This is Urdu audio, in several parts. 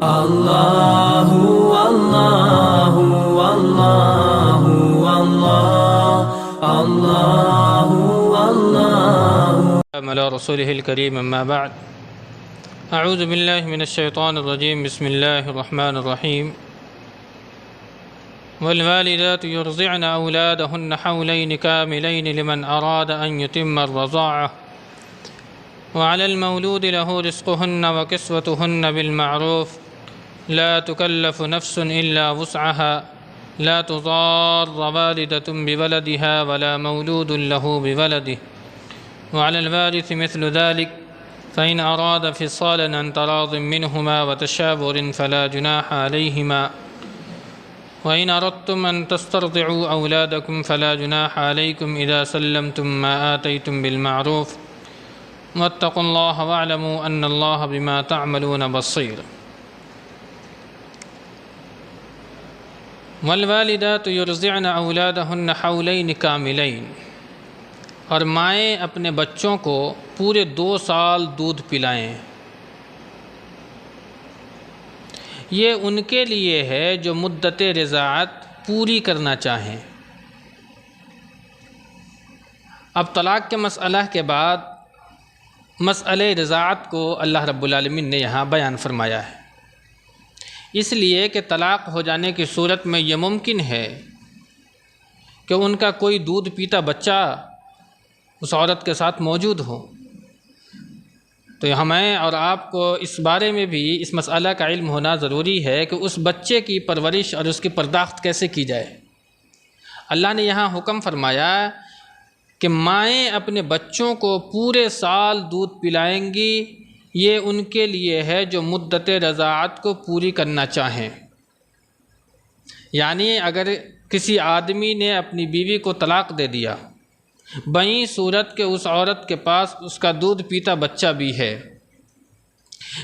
اللہ اللہ اللہ اللہ اللہ اللہ على رسوله الكريم أما بعد أعوذ بالله من الشيطان الرجيم بسم الله الرحمن الرحيم والوالدات يرضعن أولادهن حولين كاملين لمن أراد أن يتم الرضاعة وعلى المولود له رزقهن وكسوتهن بالمعروف لا تكلف نفس إلا وسعها لا تضار والدة بولدها ولا مولود له بولده وعلى الوارث مثل ذلك فإن أراد فصالا عن تراض منهما وتشاور فلا جناح عليهما وإن أردتم أن تسترضعوا أولادكم فلا جناح عليكم إذا سلمتم ما آتيتم بالمعروف واتقوا الله واعلموا أن الله بما تعملون بصير والوالدات يرضعن أولادهن حولين كاملين اور مائیں اپنے بچوں کو پورے 2 سال دودھ پلائیں۔ یہ ان کے لیے ہے جو مدت رضاعت پوری کرنا چاہیں۔ اب طلاق کے مسئلہ کے بعد مسئلہ رضاعت کو اللہ رب العالمین نے یہاں بیان فرمایا ہے، اس لیے کہ طلاق ہو جانے کی صورت میں یہ ممکن ہے کہ ان کا کوئی دودھ پیتا بچہ اس عورت کے ساتھ موجود ہو، تو ہمیں اور آپ کو اس بارے میں بھی اس مسئلہ کا علم ہونا ضروری ہے کہ اس بچے کی پرورش اور اس کی پرداخت کیسے کی جائے۔ اللہ نے یہاں حکم فرمایا کہ مائیں اپنے بچوں کو پورے سال دودھ پلائیں گی، یہ ان کے لیے ہے جو مدت رضاعت کو پوری کرنا چاہیں۔ یعنی اگر کسی آدمی نے اپنی بیوی کو طلاق دے دیا، بئیں صورت کہ اس عورت کے پاس اس کا دودھ پیتا بچہ بھی ہے،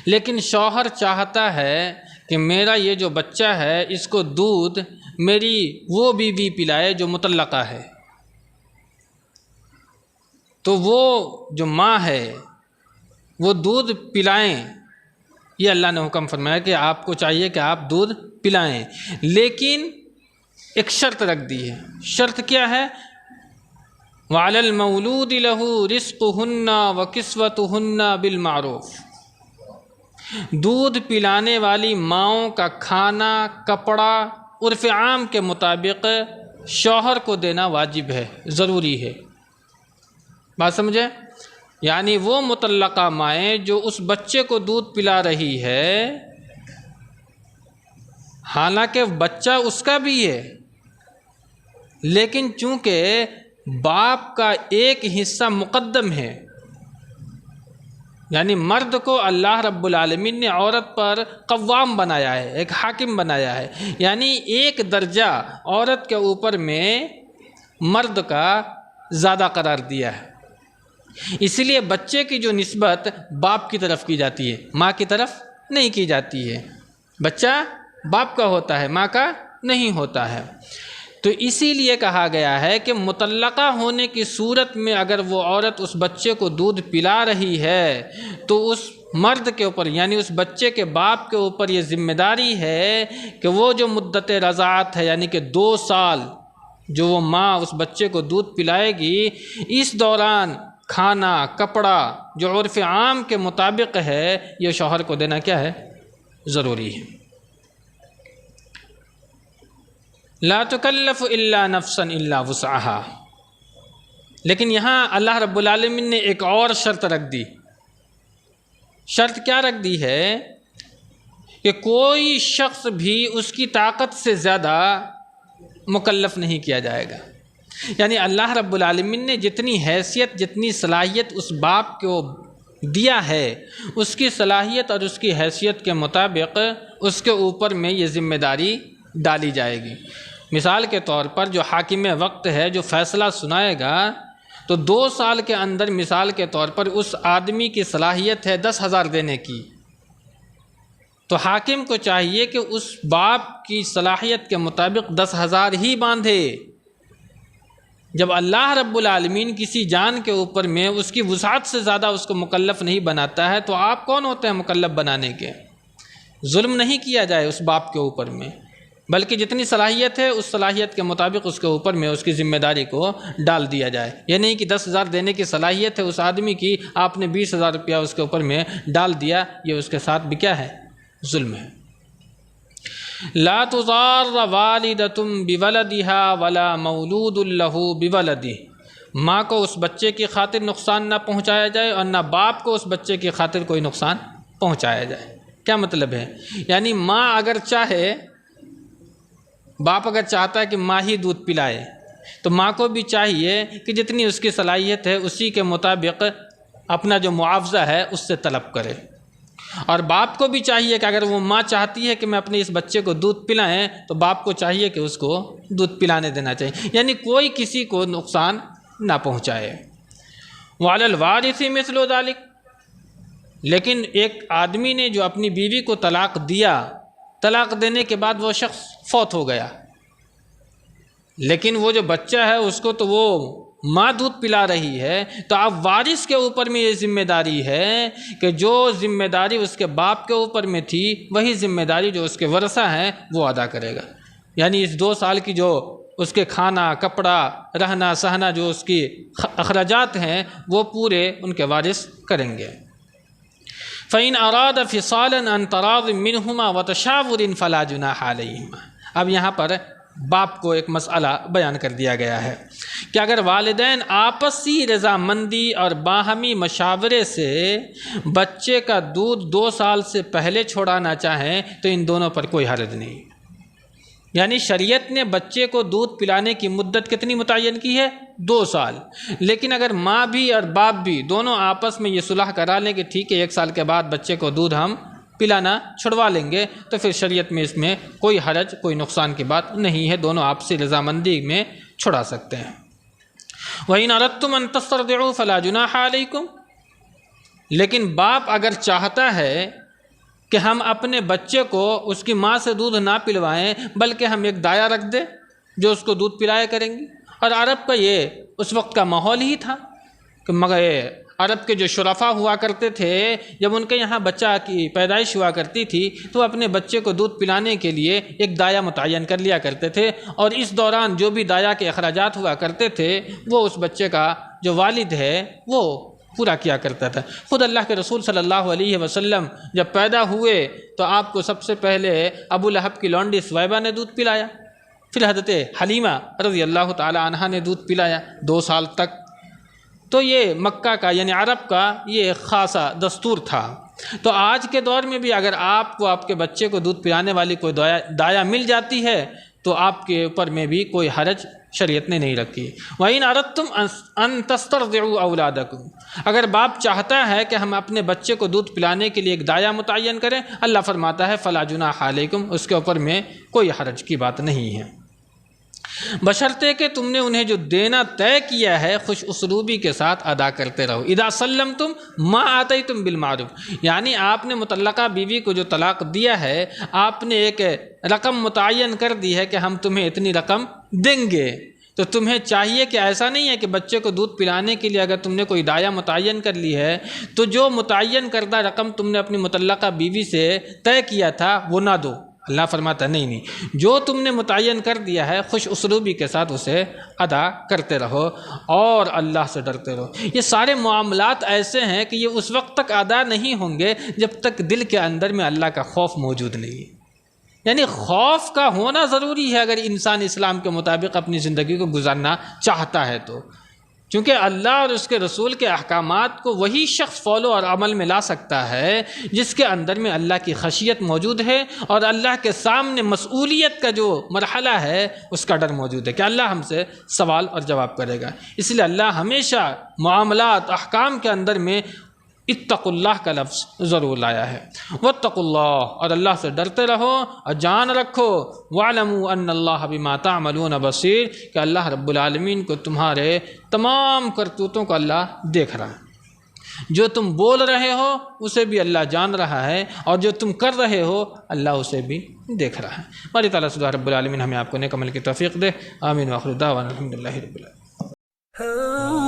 لیکن شوہر چاہتا ہے کہ میرا یہ جو بچہ ہے اس کو دودھ میری وہ بیوی پلائے جو مطلقہ ہے، تو وہ جو ماں ہے وہ دودھ پلائیں۔ یہ اللہ نے حکم فرمایا کہ آپ کو چاہیے کہ آپ دودھ پلائیں، لیکن ایک شرط رکھ دی ہے۔ شرط کیا ہے؟ وعلى المولود له رزقهن وكسوتهن بالمعروف، دودھ پلانے والی ماؤں کا کھانا کپڑا عرف عام کے مطابق شوہر کو دینا واجب ہے، ضروری ہے۔ بات سمجھے؟ یعنی وہ مطلقہ مائیں جو اس بچے کو دودھ پلا رہی ہے، حالانکہ بچہ اس کا بھی ہے، لیکن چونکہ باپ کا ایک حصہ مقدم ہے، یعنی مرد کو اللہ رب العالمین نے عورت پر قوام بنایا ہے، ایک حاکم بنایا ہے، یعنی ایک درجہ عورت کے اوپر میں مرد کا زیادہ قرار دیا ہے۔ اسی لیے بچے کی جو نسبت باپ کی طرف کی جاتی ہے، ماں کی طرف نہیں کی جاتی ہے۔ بچہ باپ کا ہوتا ہے، ماں کا نہیں ہوتا ہے۔ تو اسی لیے کہا گیا ہے کہ مطلقہ ہونے کی صورت میں اگر وہ عورت اس بچے کو دودھ پلا رہی ہے تو اس مرد کے اوپر، یعنی اس بچے کے باپ کے اوپر یہ ذمہ داری ہے کہ وہ جو مدت رضاعت ہے، یعنی کہ 2 سال جو وہ ماں اس بچے کو دودھ پلائے گی، اس دوران کھانا کپڑا جو عرف عام کے مطابق ہے یہ شوہر کو دینا کیا ہے؟ ضروری ہے۔ لا تکلف الا نفسا الا وسعها، لیکن یہاں اللہ رب العالمین نے ایک اور شرط رکھ دی۔ شرط کیا رکھ دی ہے؟ کہ کوئی شخص بھی اس کی طاقت سے زیادہ مکلف نہیں کیا جائے گا۔ یعنی اللہ رب العالمین نے جتنی حیثیت جتنی صلاحیت اس باپ کو دیا ہے، اس کی صلاحیت اور اس کی حیثیت کے مطابق اس کے اوپر میں یہ ذمہ داری ڈالی جائے گی۔ مثال کے طور پر جو حاکم وقت ہے جو فیصلہ سنائے گا، تو 2 سال کے اندر مثال کے طور پر اس آدمی کی صلاحیت ہے 10,000 دینے کی، تو حاکم کو چاہیے کہ اس باپ کی صلاحیت کے مطابق 10,000 ہی باندھے۔ جب اللہ رب العالمین کسی جان کے اوپر میں اس کی وسعت سے زیادہ اس کو مکلف نہیں بناتا ہے تو آپ کون ہوتے ہیں مکلف بنانے کے؟ ظلم نہیں کیا جائے اس باپ کے اوپر میں، بلکہ جتنی صلاحیت ہے اس صلاحیت کے مطابق اس کے اوپر میں اس کی ذمہ داری کو ڈال دیا جائے۔ یہ نہیں کہ 10,000 دینے کی صلاحیت ہے اس آدمی کی، آپ نے 20,000 روپیہ اس کے اوپر میں ڈال دیا، یہ اس کے ساتھ بھی کیا ہے؟ ظلم ہے۔ لا تضار والدۃ بولدها ولا مولود له بولدہ، ماں کو اس بچے کی خاطر نقصان نہ پہنچایا جائے اور نہ باپ کو اس بچے کی خاطر کوئی نقصان پہنچایا جائے۔ کیا مطلب ہے؟ یعنی ماں اگر چاہے، باپ اگر چاہتا ہے کہ ماں ہی دودھ پلائے، تو ماں کو بھی چاہیے کہ جتنی اس کی صلاحیت ہے اسی کے مطابق اپنا جو معاوضہ ہے اس سے طلب کرے، اور باپ کو بھی چاہیے کہ اگر وہ ماں چاہتی ہے کہ میں اپنے اس بچے کو دودھ پلائیں تو باپ کو چاہیے کہ اس کو دودھ پلانے دینا چاہیے، یعنی کوئی کسی کو نقصان نہ پہنچائے۔ وعلی الوارث مثل ذلک، لیکن ایک آدمی نے جو اپنی بیوی کو طلاق دیا، طلاق دینے کے بعد وہ شخص فوت ہو گیا، لیکن وہ جو بچہ ہے اس کو تو وہ ماں دودھ پلا رہی ہے، تو اب وارث کے اوپر میں یہ ذمہ داری ہے کہ جو ذمہ داری اس کے باپ کے اوپر میں تھی وہی ذمہ داری جو اس کے ورثہ ہیں وہ ادا کرے گا۔ یعنی اس 2 سال کی جو اس کے کھانا، کپڑا، رہنا سہنا جو اس کی اخراجات ہیں وہ پورے ان کے وارث کریں گے۔ فَإِنْ أَرَادَ فِصَالًا عَنْ تَرَاضٍ مِّنْهُمَا وَتَشَاوُرٍ فَلَا جُنَاحَ عَلَيْهِمَا۔ اب یہاں پر باپ کو ایک مسئلہ بیان کر دیا گیا ہے کہ اگر والدین آپسی رضامندی اور باہمی مشاورے سے بچے کا دودھ 2 سال سے پہلے چھوڑانا چاہیں تو ان دونوں پر کوئی حرج نہیں۔ یعنی شریعت نے بچے کو دودھ پلانے کی مدت کتنی متعین کی ہے؟ 2 سال، لیکن اگر ماں بھی اور باپ بھی دونوں آپس میں یہ صلح کرا لیں کہ ٹھیک ہے 1 سال کے بعد بچے کو دودھ ہم پلانا چھڑوا لیں گے، تو پھر شریعت میں اس میں کوئی حرج، کوئی نقصان کی بات نہیں ہے، دونوں آپسی رضامندی میں چھڑا سکتے ہیں۔ وَإِنْ أَرَدْتُمْ أَن تَسْتَرْضِعُوا فَلَا جُنَاحَ عَلَيْكُمْ، لیکن باپ اگر چاہتا ہے کہ ہم اپنے بچے کو اس کی ماں سے دودھ نہ پلوائیں بلکہ ہم ایک دایا رکھ دیں جو اس کو دودھ پلایا کریں گے، اور عرب کا یہ اس وقت کا ماحول ہی تھا کہ مگر عرب کے جو شرفا ہوا کرتے تھے جب ان کے یہاں بچہ کی پیدائش ہوا کرتی تھی تو اپنے بچے کو دودھ پلانے کے لیے ایک دایا متعین کر لیا کرتے تھے، اور اس دوران جو بھی دایا کے اخراجات ہوا کرتے تھے وہ اس بچے کا جو والد ہے وہ پورا کیا کرتا تھا۔ خود اللہ کے رسول صلی اللہ علیہ وسلم جب پیدا ہوئے تو آپ کو سب سے پہلے ابو لہب کی لونڈی سویبہ نے دودھ پلایا، پھر حضرت حلیمہ رضی اللہ تعالی عنہا نے دودھ پلایا 2 سال تک۔ تو یہ مکہ کا یعنی عرب کا یہ ایک خاصا دستور تھا۔ تو آج کے دور میں بھی اگر آپ کو آپ کے بچے کو دودھ پلانے والی کوئی دایا مل جاتی ہے تو آپ کے اوپر میں بھی کوئی حرج شریعت نے نہیں رکھی۔ وَإِنْ أَرَدْتُمْ أَن تَسْتَرْضِعُوا أَوْلَادَكُمْ، اگر باپ چاہتا ہے کہ ہم اپنے بچے کو دودھ پلانے کے لیے ایک دایا متعین کریں، اللہ فرماتا ہے فَلَا جُنَاحَ عَلَيْكُمْ، اس کے اوپر میں کوئی حرج کی بات نہیں ہے، بشرطے کہ تم نے انہیں جو دینا طے کیا ہے خوش اسلوبی کے ساتھ ادا کرتے رہو۔ اذا سلمتم ما آتیتم بالمعروف، یعنی آپ نے مطلقہ بیوی کو جو طلاق دیا ہے آپ نے ایک رقم متعین کر دی ہے کہ ہم تمہیں اتنی رقم دیں گے، تو تمہیں چاہیے کہ ایسا نہیں ہے کہ بچے کو دودھ پلانے کے لیے اگر تم نے کوئی دایا متعین کر لی ہے تو جو متعین کردہ رقم تم نے اپنی مطلقہ بیوی سے طے کیا تھا وہ نہ دو۔ اللہ فرماتا نہیں، جو تم نے متعین کر دیا ہے خوش اسلوبی کے ساتھ اسے ادا کرتے رہو اور اللہ سے ڈرتے رہو۔ یہ سارے معاملات ایسے ہیں کہ یہ اس وقت تک ادا نہیں ہوں گے جب تک دل کے اندر میں اللہ کا خوف موجود نہیں ہے۔ یعنی خوف کا ہونا ضروری ہے اگر انسان اسلام کے مطابق اپنی زندگی کو گزارنا چاہتا ہے تو، کیونکہ اللہ اور اس کے رسول کے احکامات کو وہی شخص فالو اور عمل میں لا سکتا ہے جس کے اندر میں اللہ کی خشیت موجود ہے اور اللہ کے سامنے مسئولیت کا جو مرحلہ ہے اس کا ڈر موجود ہے کہ اللہ ہم سے سوال اور جواب کرے گا۔ اس لیے اللہ ہمیشہ معاملات احکام کے اندر میں اتقوا اللہ کا لفظ ضرور لایا ہے۔ واتقوا اللہ، اور اللہ سے ڈرتے رہو اور جان رکھو، واعلموا ان اللہ بما تعملون بصیر، کہ اللہ رب العالمین کو تمہارے تمام کرتوتوں کو اللہ دیکھ رہا ہے، جو تم بول رہے ہو اسے بھی اللہ جان رہا ہے اور جو تم کر رہے ہو اللہ اسے بھی دیکھ رہا ہے۔ ہماری تعالیٰ سے رب العالمین ہمیں آپ کو نیک عمل کی توفیق دے، آمین، وآخر دعوانا الحمدللہ رب العالمین۔